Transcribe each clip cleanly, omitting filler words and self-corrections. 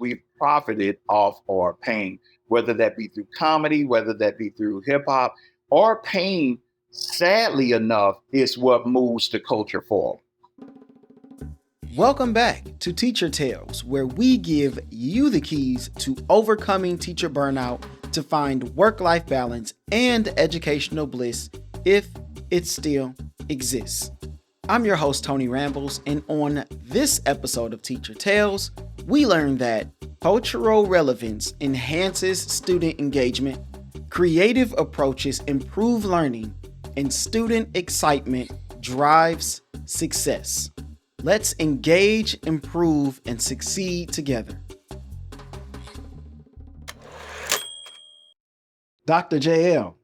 we've profited off our pain, whether that be through comedy, whether that be through hip hop. Our pain, sadly enough, is what moves the culture forward. Welcome back to Teacher Tales, where we give you the keys to overcoming teacher burnout to find work-life balance and educational bliss if it still exists. I'm your host, Tony Rambles, and on this episode of Teacher Tales, we learn that cultural relevance enhances student engagement, creative approaches improve learning, and student excitement drives success. Let's engage, improve, and succeed together. Dr. JL,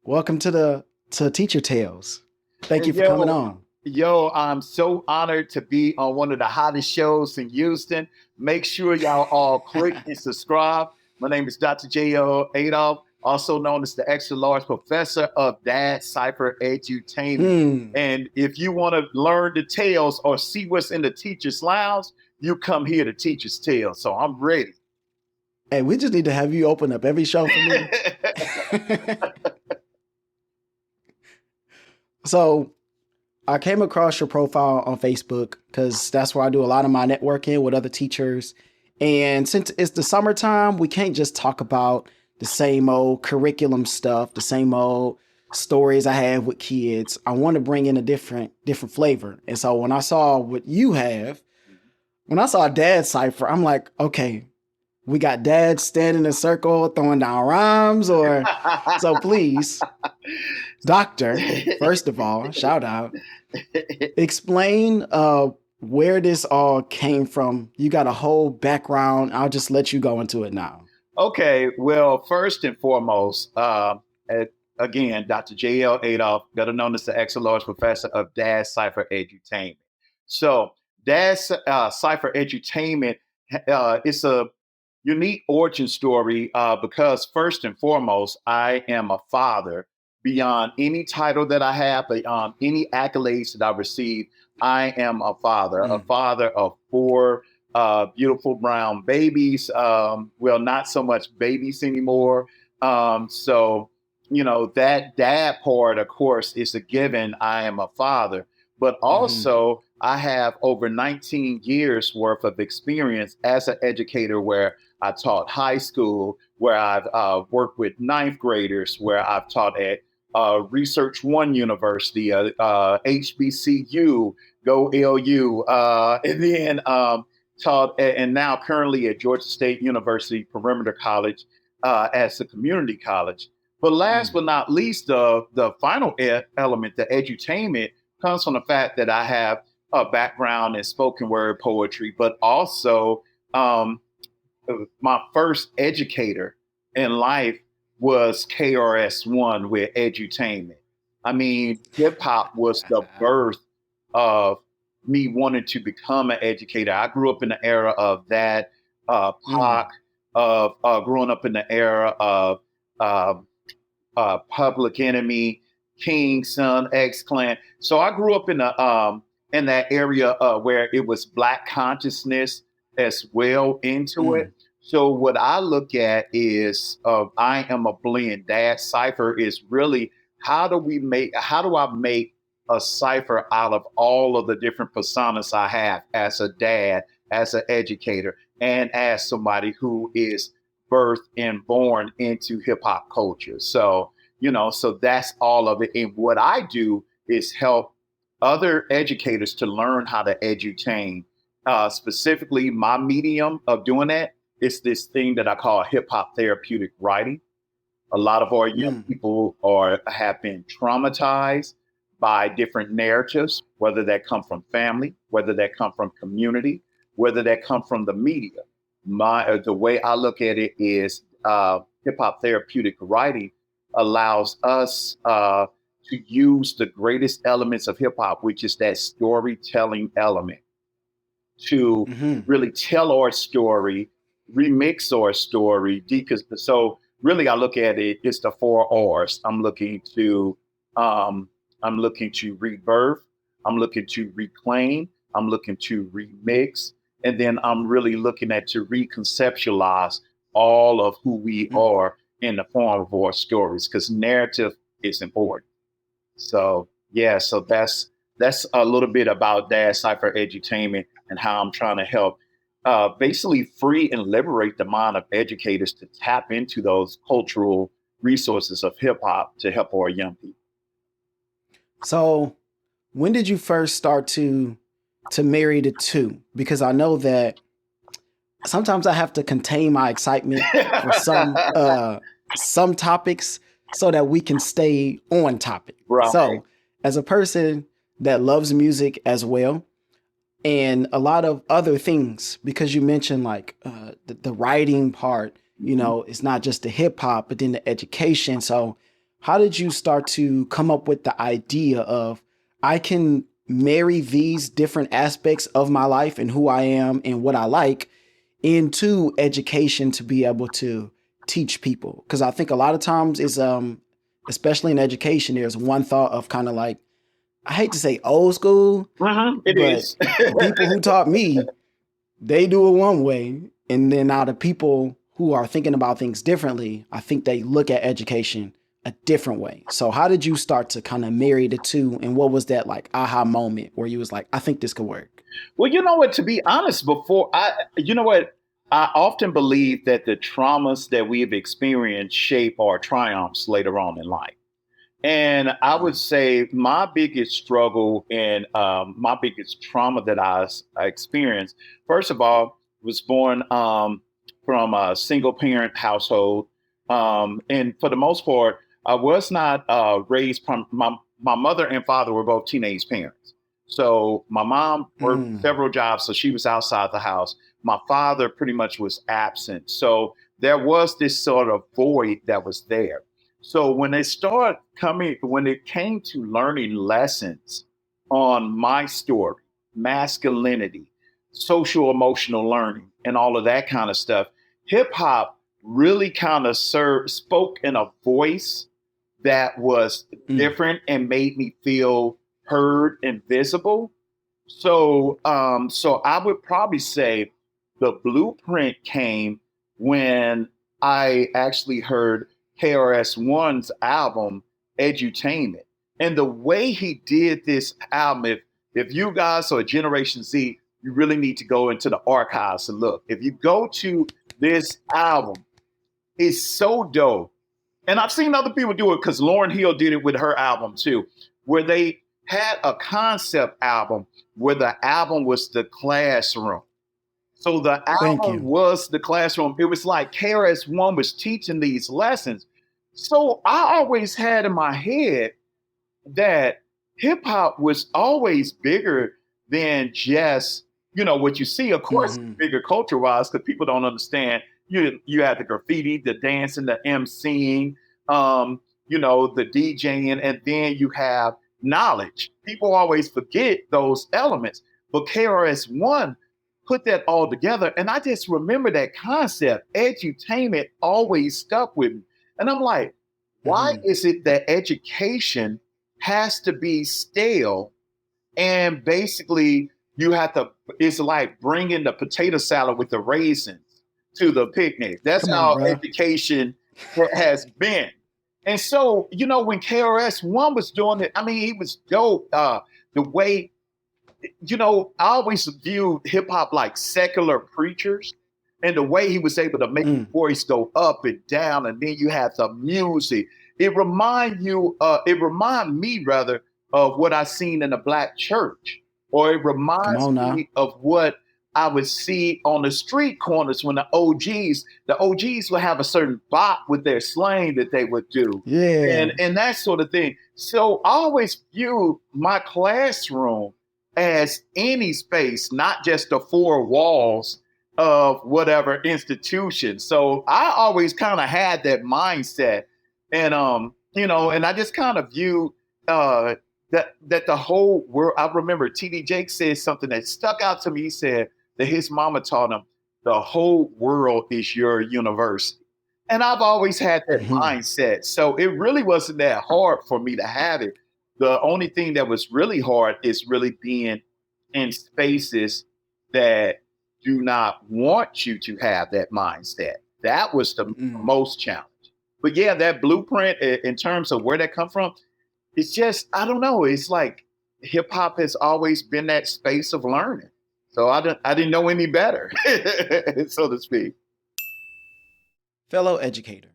welcome to Teacher Tales. Thank you for coming on. Yo, I'm so honored to be on one of the hottest shows in Houston. Make sure y'all all click and subscribe. My name is Dr. JL Adolph, also known as the extra large professor of Dad Cypher Edutainment. And if you want to learn the tales or see what's in the teacher's lounge, you come here to Teacher's Tales. So I'm ready. Hey, we just need to have you open up every show for me. So I came across your profile on Facebook because that's where I do a lot of my networking with other teachers. And since it's the summertime, we can't just talk about the same old curriculum stuff, the same old stories I have with kids. I want to bring in a different flavor. And so when I saw what you have, when I saw Dad Cypher, I'm like, okay, we got dads standing in a circle throwing down rhymes, or so please, Doctor, first of all, shout out, explain where this all came from. You got a whole background. I'll just let you go into it now. Okay, well, first and foremost, again, Dr. J.L. Adolph, better known as the extra large professor of Dad Cypher Edutainment. So Dad Cypher Edutainment is a unique origin story because first and foremost, I am a father. Beyond any title that I have, beyond any accolades that I received, I am a father of four beautiful brown babies. Well, not so much babies anymore. So, you know, that dad part, of course, is a given. I am a father, but also I have over 19 years worth of experience as an educator where I taught high school, where I've worked with ninth graders, where I've taught at Research One University, HBCU, Go LU, and then taught, and now currently at Georgia State University Perimeter College as a community college. But last but not least, the final element, the edutainment, comes from the fact that I have a background in spoken word poetry, but also my first educator in life was KRS-One with edutainment. I mean, hip hop was the birth of me wanting to become an educator. I grew up in the era of that, Pac, of growing up in the era of Public Enemy, King, Son, X Clan. So I grew up in that area where it was Black consciousness as well into it. So what I look at is I am a blend. Dad Cypher is really how do I make a cipher out of all of the different personas I have as a dad, as an educator, and as somebody who is birthed and born into hip hop culture. So, you know, so that's all of it. And what I do is help other educators to learn how to edutain. Specifically, my medium of doing that is this thing that I call hip hop therapeutic writing. A lot of our young people have been traumatized by different narratives, whether that come from family, whether that come from community, whether that come from the media. The way I look at it is hip hop therapeutic writing allows us to use the greatest elements of hip hop, which is that storytelling element, to really tell our story, remix our story. So really, I look at it, it's the 4 R's. I'm looking to rebirth. I'm looking to reclaim. I'm looking to remix. And then I'm really looking at to reconceptualize all of who we Mm. are in the form of our stories, because narrative is important. So yeah, so that's a little bit about Dash Cipher Edutainment and how I'm trying to help basically free and liberate the mind of educators to tap into those cultural resources of hip hop to help our young people. So when did you first start to marry the two? Because I know that sometimes I have to contain my excitement for some topics so that we can stay on topic. Right. So, as a person that loves music as well, and a lot of other things, because you mentioned like the writing part, Mhm. it's not just the hip hop, but then the education. So, how did you start to come up with the idea of I can marry these different aspects of my life and who I am and what I like into education to be able to teach people? Because I think a lot of times is especially in education, there's one thought of kind of like, I hate to say old school, It but is. the people who taught me, they do it one way. And then now the people who are thinking about things differently, I think they look at education a different way. So how did you start to kind of marry the two? And what was that like aha moment where you was like, I think this could work? Well, you know what? To be honest, you know what? I often believe that the traumas that we have experienced shape our triumphs later on in life. And I would Mm. say my biggest struggle and my biggest trauma that I experienced, first of all, was born from a single parent household. And for the most part, I was not raised from my mother and father were both teenage parents. So my mom worked Mm. several jobs, so she was outside the house. My father pretty much was absent. So there was this sort of void that was there. So when it came to learning lessons on my story, masculinity, social emotional learning, and all of that kind of stuff, hip hop really kind of spoke in a voice that was Mm. different and made me feel heard and visible. So I would probably say the blueprint came when I actually heard KRS-One's album Edutainment, and the way he did this album. If you guys are Generation Z, you really need to go into the archives and look. If you go to this album, it's so dope. And I've seen other people do it because Lauryn Hill did it with her album too, where they had a concept album where the album was the classroom. So the Thank album you. was the classroom. It was like KRS-One was teaching these lessons. So I always had in my head that hip hop was always bigger than just, what you see. Of course, it's Hmm. bigger culture wise because people don't understand. You have the graffiti, the dancing, the emceeing, the DJing, and then you have knowledge. People always forget those elements. But KRS-One put that all together. And I just remember that concept. Edutainment always stuck with me. And I'm like, why Hmm. is it that education has to be stale, and basically you have to, it's like bringing the potato salad with the raisins to the picnic. That's Come on, how bro. education has been. And so, when KRS-One was doing it, I mean, he was dope. The way, I always view hip hop like secular preachers, and the way he was able to make Mm. the voice go up and down, and then you have the music. It remind me rather of what I seen in the black church, or it Come reminds on now. me of what I would see on the street corners when the OGs would have a certain bop with their slang that they would do, Yeah. and that sort of thing. So I always view my classroom as any space, not just the four walls of whatever institution. So I always kind of had that mindset, and I just kind of view uh, that the whole world. I remember TD Jake said something that stuck out to me. He said that his mama taught him the whole world is your university. And I've always had that Hmm. mindset. So it really wasn't that hard for me to have it. The only thing that was really hard is really being in spaces that do not want you to have that mindset. That was the Mm. most challenge. But yeah, that blueprint in terms of where that come from, it's just, I don't know. It's like hip hop has always been that space of learning. So I didn't know any better, so to speak. Fellow educator,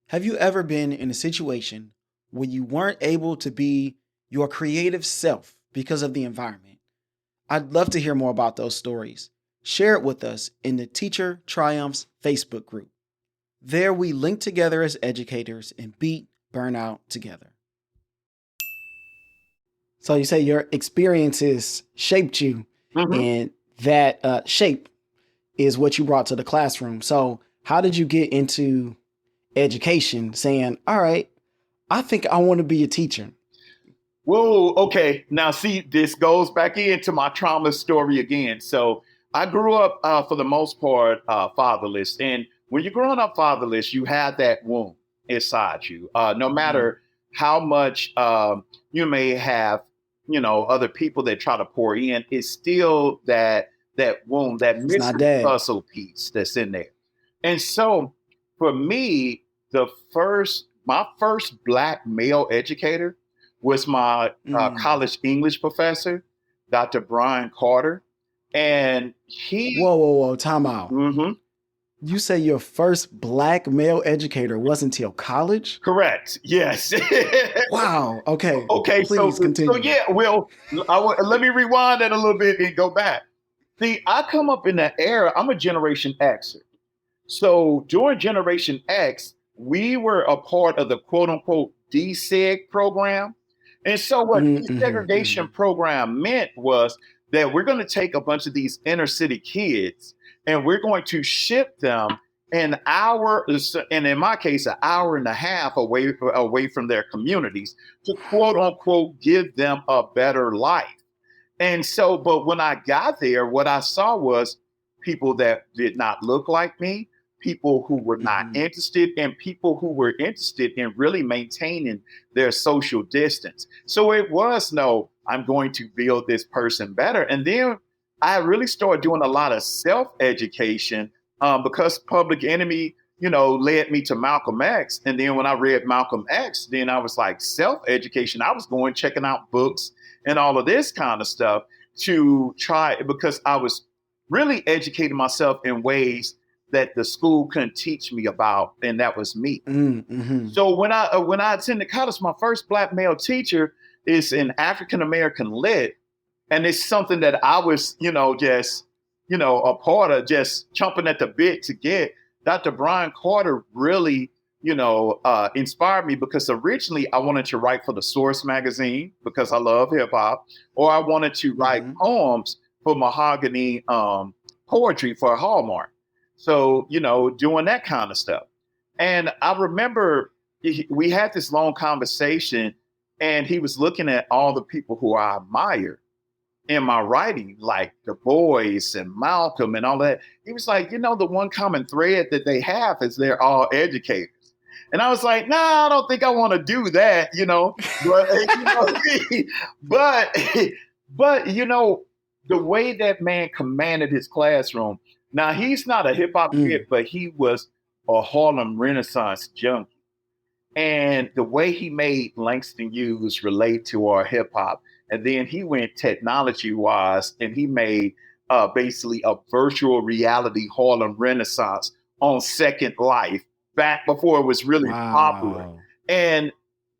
have you ever been in a situation where you weren't able to be your creative self because of the environment? I'd love to hear more about those stories. Share it with us in the Teacher Triumphs Facebook group. There we link together as educators and beat burnout together. So you say your experiences shaped you, Mhm. and that shape is what you brought to the classroom. So how did you get into education saying, all right, I think I want to be a teacher? Whoa, okay. Now, see, this goes back into my trauma story again. So, I grew up, for the most part, fatherless. And when you're growing up fatherless, you have that wound inside you. No Mm, matter how much you may have, other people that try to pour in, it's still that wound, that it's not missing dad. puzzle piece that's in there. And so, for me, my first black male educator was my Mm. college English professor, Dr. Brian Carter. And he, Whoa, whoa, whoa, time out. mhm, You say your first black male educator wasn't until college? correct, yes. Wow. Okay. Okay, Please so continue. yeah, well, let me rewind that a little bit and go back. See, I come up in that era, I'm a Generation Xer. So during Generation X, we were a part of the quote unquote deseg program. And so what Mm-hmm, desegregation mm-hmm. program meant was that we're going to take a bunch of these inner city kids and we're going to ship them an hour, and in my case, an hour and a half away from their communities to quote unquote give them a better life. And so, but when I got there, what I saw was people that did not look like me, people who were not Mm-hmm. interested, and people who were interested in really maintaining their social distance. So it was no, I'm going to build this person better. And then I really started doing a lot of self education because Public Enemy, led me to Malcolm X. And then when I read Malcolm X, then I was like, self education. I was going checking out books and all of this kind of stuff to try because I was really educating myself in ways that the school couldn't teach me about, and that was me. Mm-hmm. So when I attended college, my first black male teacher is an African American lit, and it's something that I was, just a part of, just chomping at the bit to get. Dr. Brian Carter really, inspired me because originally I wanted to write for the Source magazine because I love hip hop, or I wanted to write Mm-hmm. poems for Mahogany Poetry for Hallmark. So doing that kind of stuff. And I remember we had this long conversation, and he was looking at all the people who I admired in my writing, like the boys and Malcolm and all that. He was like, the one common thread that they have is they're all educators. And I was like, nah, I don't think I want to do that. But but but the way that man commanded his classroom. Now he's not a hip hop kid, Mm. but he was a Harlem Renaissance junkie. And the way he made Langston Hughes relate to our hip hop, and then he went technology wise, and he made basically a virtual reality Harlem Renaissance on Second Life back before it was really popular. Wow. And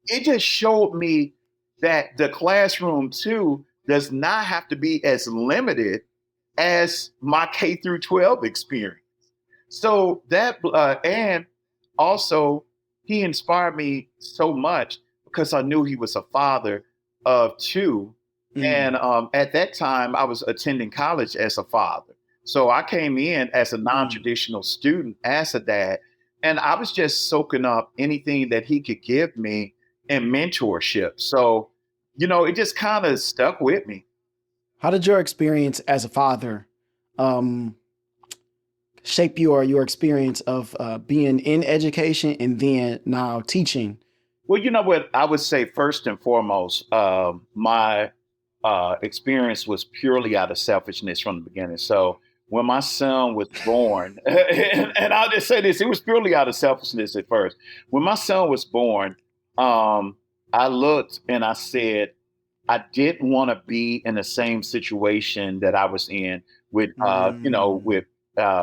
it just showed me that the classroom too does not have to be as limited as my K through 12 experience. So that, and also, he inspired me so much because I knew he was a father of two. And Mm. at that time, I was attending college as a father. So I came in as a non Mm. traditional student, as a dad, and I was just soaking up anything that he could give me in mentorship. So, it just kind of stuck with me. How did your experience as a father um, shape your experience of being in education and then now teaching? Well, you know what? I would say first and foremost, my experience was purely out of selfishness from the beginning. So when my son was born, and I'll just say this, it was purely out of selfishness at first. When my son was born, I looked and I said, I didn't want to be in the same situation that I was in with, Mm, with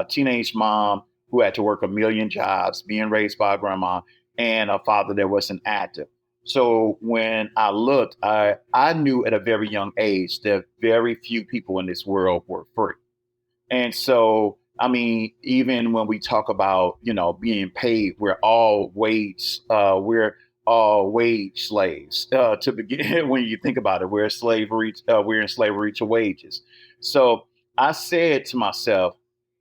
teenage mom who had to work a million jobs, being raised by a grandma, and a father that wasn't active. So when I looked, I knew at a very young age that very few people in this world were free. And so, I mean, even when we talk about, being paid, we're all wage slaves to begin. When you think about it, we're in slavery to wages. So I said to myself,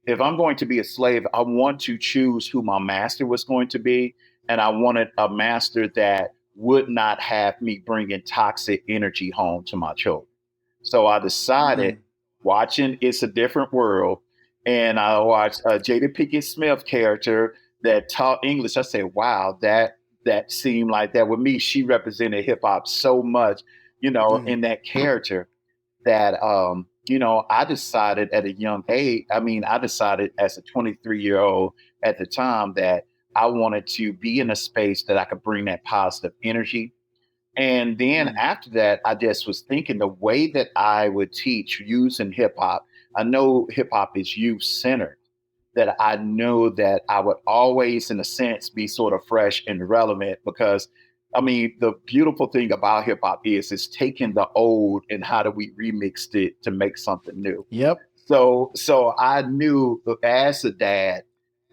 if I'm going to be a slave, I want to choose who my master was going to be. And I wanted a master that would not have me bringing toxic energy home to my children. So I decided, mm, watching It's a Different World, and I watched Jada Pinkett Smith character that taught English. I said, wow, that seemed like that with me. She represented hip hop so much, mm, in that character that I decided at a young age. I mean, I decided as a 23-year-old at the time that I wanted to be in a space that I could bring that positive energy. And then mm. after that, I just was thinking the way that I would teach using hip hop. I know hip hop is youth centered, that I know that I would always, in a sense, be sort of fresh and relevant because, I mean, the beautiful thing about hip hop is it's taking the old and how do we remix it to make something new. Yep. So I knew as a dad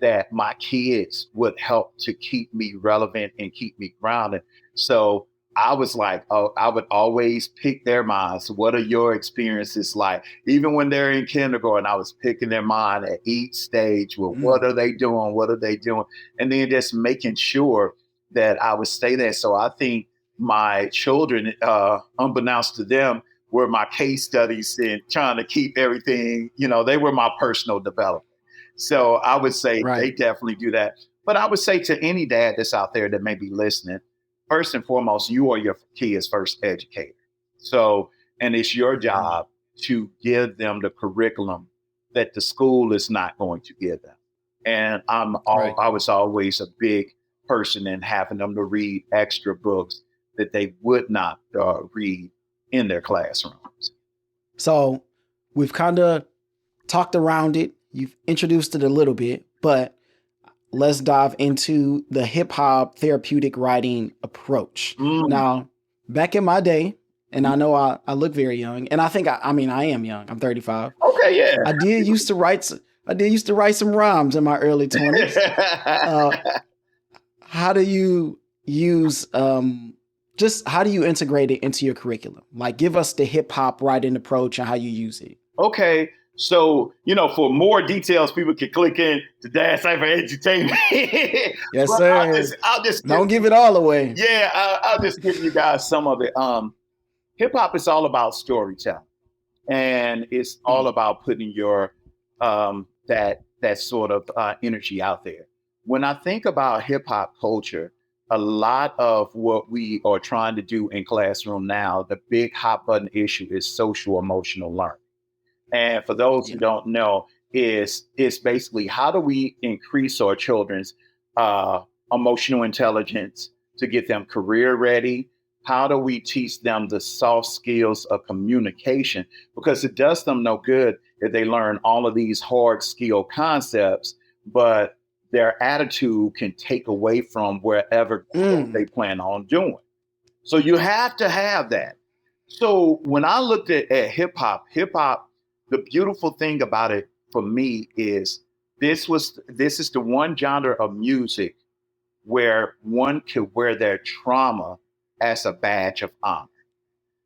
that my kids would help to keep me relevant and keep me grounded. So I was like, oh, I would always pick their minds. What are your experiences like? Even when they're in kindergarten, I was picking their mind at each stage. Well, what Mm, are they doing? What are they doing? And then just making sure that I would stay there. So I think my children, unbeknownst to them, were my case studies in trying to keep everything, they were my personal development. So I would say they right. definitely do that. But I would say to any dad that's out there that may be listening, first and foremost, you are your kid's first educator. So, and it's your Mm, job to give them the curriculum that the school is not going to give them. And right. I was always a big person in having them to read extra books that they would not read in their classrooms. So we've kind of talked around it. You've introduced it a little bit, but let's dive into the hip hop therapeutic writing approach. Mm, Now, back in my day, and I know I look very young, and I think I mean I am young. I'm 35. okay, I did used to write. I did used to write some rhymes in my early 20s. yeah. Uh, how do you use just how do you integrate it into your curriculum? Like, give us the hip hop writing approach and how you use it. Okay. So, for more details, people can click in to Dad Cypher Entertainment. Yes, But sir. I'll just give Don't give you, it all away. yeah, I'll just give you guys some of it. Hip hop is all about storytelling, and it's all Mm, about putting your that sort of energy out there. When I think about hip hop culture, a lot of what we are trying to do in classroom now, the big hot button issue is social emotional learning. And for those who yeah. don't know, is basically how do we increase our children's uh, emotional intelligence to get them career ready? How do we teach them the soft skills of communication? Because it does them no good if they learn all of these hard skill concepts, but their attitude can take away from wherever growth Mm, they plan on doing. So you have to have that. So when I looked at hip hop, the beautiful thing about it for me is this is the one genre of music where one could wear their trauma as a badge of honor.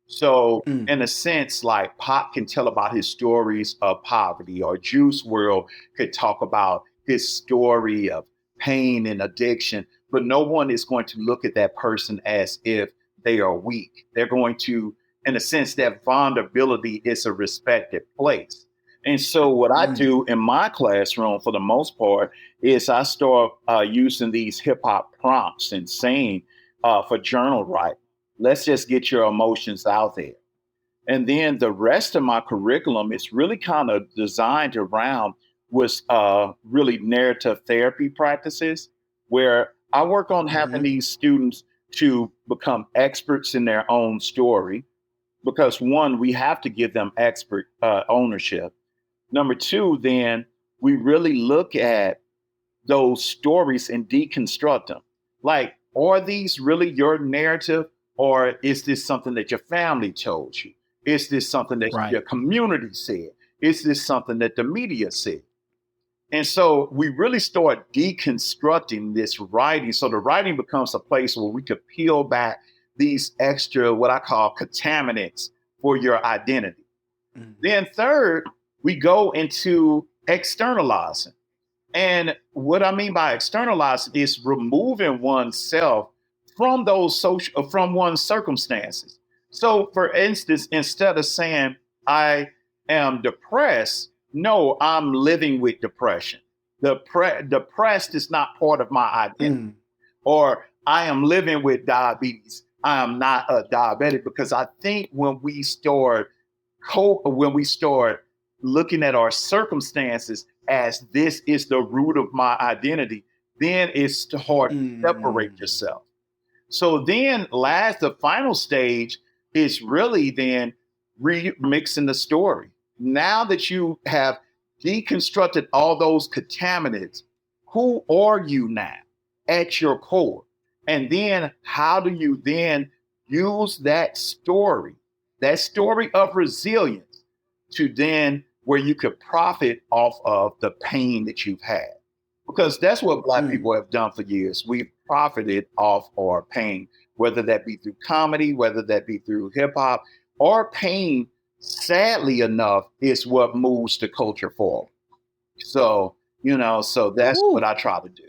So, mm, in a sense, like Pop can tell about his stories of poverty, or Juice World could talk about his story of pain and addiction, but no one is going to look at that person as if they are weak. They're going to, in a sense, that vulnerability is a respected place. And so, what I mm, do in my classroom for the most part is I start using these hip hop prompts and saying for journal writing, let's just get your emotions out there. And then the rest of my curriculum is really kind of designed around was really narrative therapy practices, where I work on having Hmm. these students to become experts in their own story. Because one, we have to give them expert ownership. Number two, then we really look at those stories and deconstruct them. Like, are these really your narrative, or is this something that your family told you? Is this something that Right. your community said? Is this something that the media said? And so we really start deconstructing this writing. So the writing becomes a place where we could peel back these extra, what I call contaminants for your identity. Mhm. Then, third, we go into externalizing. And what I mean by externalizing is removing oneself from those from one's circumstances. So, for instance, instead of saying, I am depressed, no, I'm living with depression. Depressed is not part of my identity. Mm. Or I am living with diabetes. I am not a diabetic, because I think when we start looking at our circumstances as this is the root of my identity, then it's hard to separate Mm. yourself. So then the final stage is really then remixing the story. Now that you have deconstructed all those contaminants, who are you now at your core? And then how do you then use that story of resilience, to then where you could profit off of the pain that you've had? Because that's what Black Mm. people have done for years. We've profited off our pain, whether that be through comedy, whether that be through hip hop. Our pain, sadly enough, is what moves the culture forward. So, so that's what Ooh. I try to do.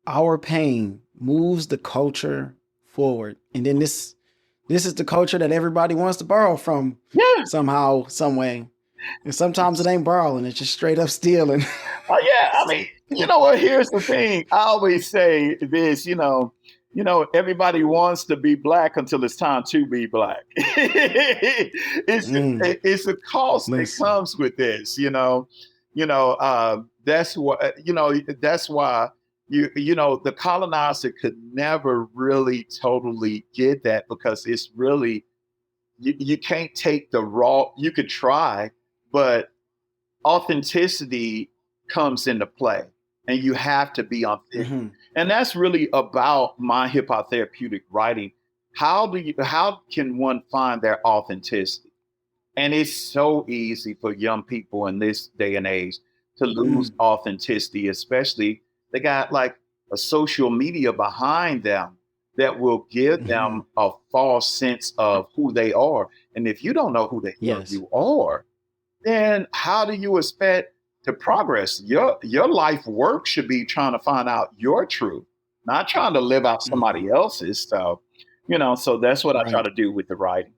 Our pain moves the culture forward. And then this is the culture that everybody wants to borrow from Yeah. somehow, some way. And sometimes it ain't borrowing, it's just straight up stealing. Oh yeah, I mean, you know what? Here's the thing. I always say this. Everybody wants to be Black until it's time to be Black. Mm. It's a cost that Listen. comes with this. That's what That's why the colonizer could never really totally get that, because it's really you can't take the raw. You could try, but authenticity comes into play, and you have to be authentic. Hmm. And that's really about my hip hop therapeutic writing. How can one find their authenticity? And it's so easy for young people in this day and age to lose Mm. authenticity, especially they got like a social media behind them that will give Hmm. them a false sense of who they are. And if you don't know who the hell Yes. you are, then how do you expect to progress? Your life work should be trying to find out your truth, not trying to live out Hmm. somebody else's. So that's what I try Right. to do with the writing.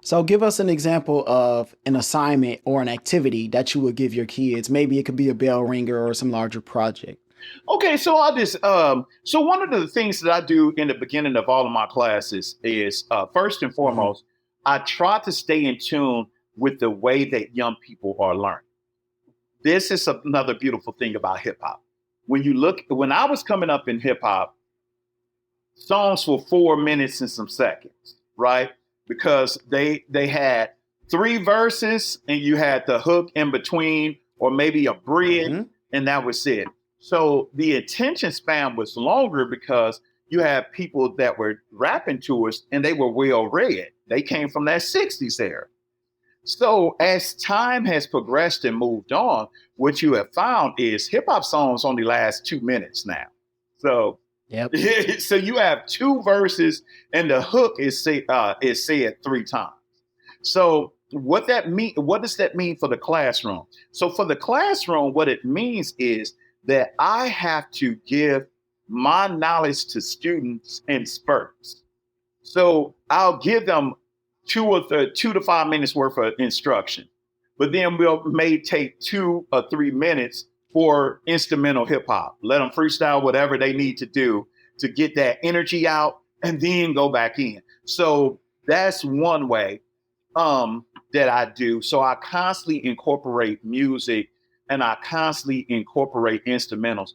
So give us an example of an assignment or an activity that you would give your kids. Maybe it could be a bell ringer or some larger project. Okay, so I'll just so one of the things that I do in the beginning of all of my classes is first and Hmm. foremost, I try to stay in tune with the way that young people are learning. This is another beautiful thing about hip hop. When I was coming up in hip hop, songs were 4 minutes and some seconds, right? Because they had three verses and you had the hook in between, or maybe a bridge, Hmm. and that was it. So the attention span was longer because you had people that were rapping to us and they were well read. They came from that 60s era. So as time has progressed and moved on, what you have found is hip hop songs only last 2 minutes now. So Yep. so you have two verses and the hook is said three times. So what does that mean for the classroom? So for the classroom, what it means is that I have to give my knowledge to students in spurts. So I'll give them 2 to 5 minutes worth of instruction, but then we'll may take 2 or 3 minutes for instrumental hip hop. Let them freestyle whatever they need to do to get that energy out, and then go back in. So that's one way that I do. So I constantly incorporate music and I constantly incorporate instrumentals.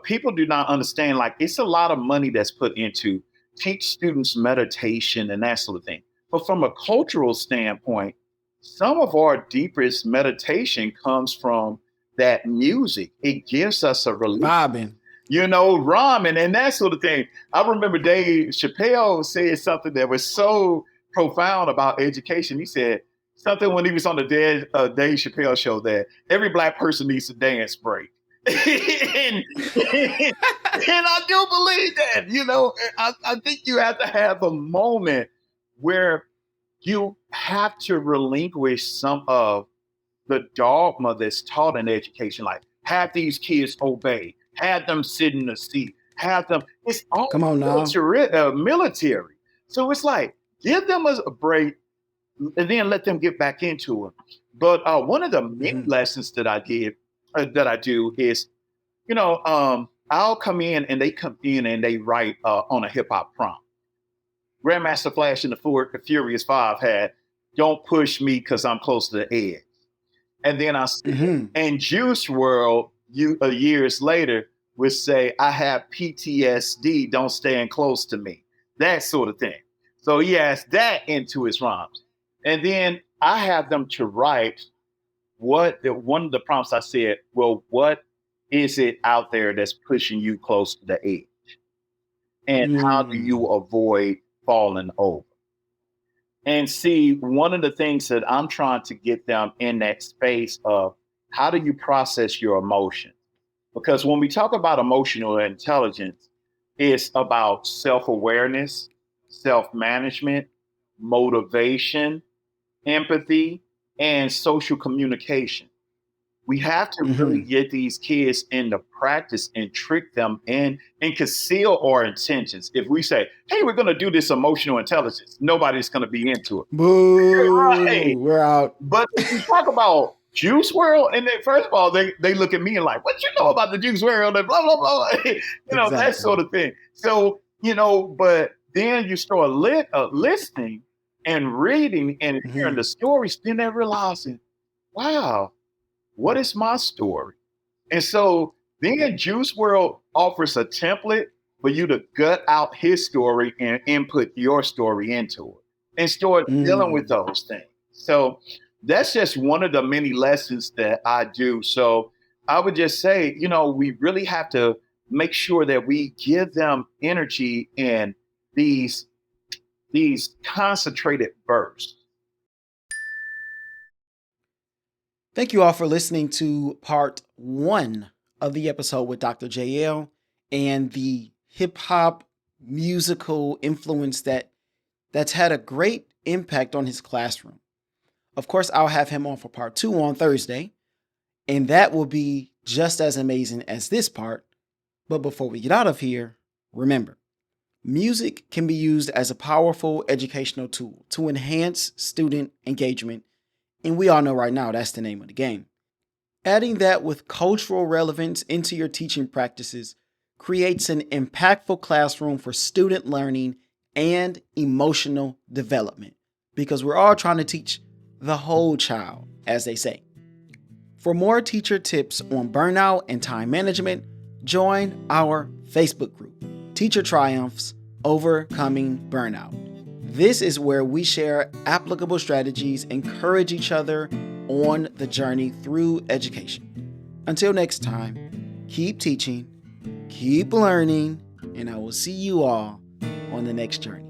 People do not understand, like, it's a lot of money that's put into teach students meditation and that sort of thing. But from a cultural standpoint, some of our deepest meditation comes from that music. It gives us a relief, Vibing. ramen and that sort of thing. I remember Dave Chappelle said something that was so profound about education. He said something when he was on the Dave Chappelle show that every black person needs a dance break. and, and I do believe that, I think you have to have a moment where you have to relinquish some of the dogma that's taught in education, like have these kids obey, have them sit in the seat, have them. It's all Come on now. military. So it's like give them a break and then let them get back into it. But one of the many lessons that I do is, I'll come in and they come in and they write on a hip hop prompt. Grandmaster Flash and the Furious Five had "Don't push me because I'm close to the edge." And then and Juice World, years later, would say, "I have PTSD. Don't stand close to me." That sort of thing. So he adds that into his rhymes. And then I have them to write one of the prompts I said, well, what is it out there that's pushing you close to the edge? And how do you avoid falling over? And see, one of the things that I'm trying to get them in that space of how do you process your emotions? Because when we talk about emotional intelligence, it's about self-awareness, self-management, motivation, empathy, and social communication. We have to really get these kids into practice and trick them and conceal our intentions. If we say, hey, we're going to do this emotional intelligence, nobody's going to be into it. Boo! Right. We're out. But if you talk about Juice World, and then first of all, they look at me and like, what you know about the Juice World and blah, blah, blah. Exactly. That sort of thing. So, but then you start listening and reading and hearing the stories, then they're realizing, wow, what is my story? And so then Juice World offers a template for you to gut out his story and input your story into it and start dealing with those things. So that's just one of the many lessons that I do. So I would just say, we really have to make sure that we give them energy in these concentrated bursts. Thank you all for listening to part 1 of the episode with Dr. JL and the hip hop musical influence that's had a great impact on his classroom. Of course, I'll have him on for part 2 on Thursday, and that will be just as amazing as this part. But before we get out of here, remember, music can be used as a powerful educational tool to enhance student engagement. And we all know right now that's the name of the game. Adding that with cultural relevance into your teaching practices creates an impactful classroom for student learning and emotional development, because we're all trying to teach the whole child, as they say. For more teacher tips on burnout and time management, join our Facebook group, Teacher Triumphs Overcoming Burnout. This is where we share applicable strategies, encourage each other on the journey through education. Until next time, keep teaching, keep learning, and I will see you all on the next journey.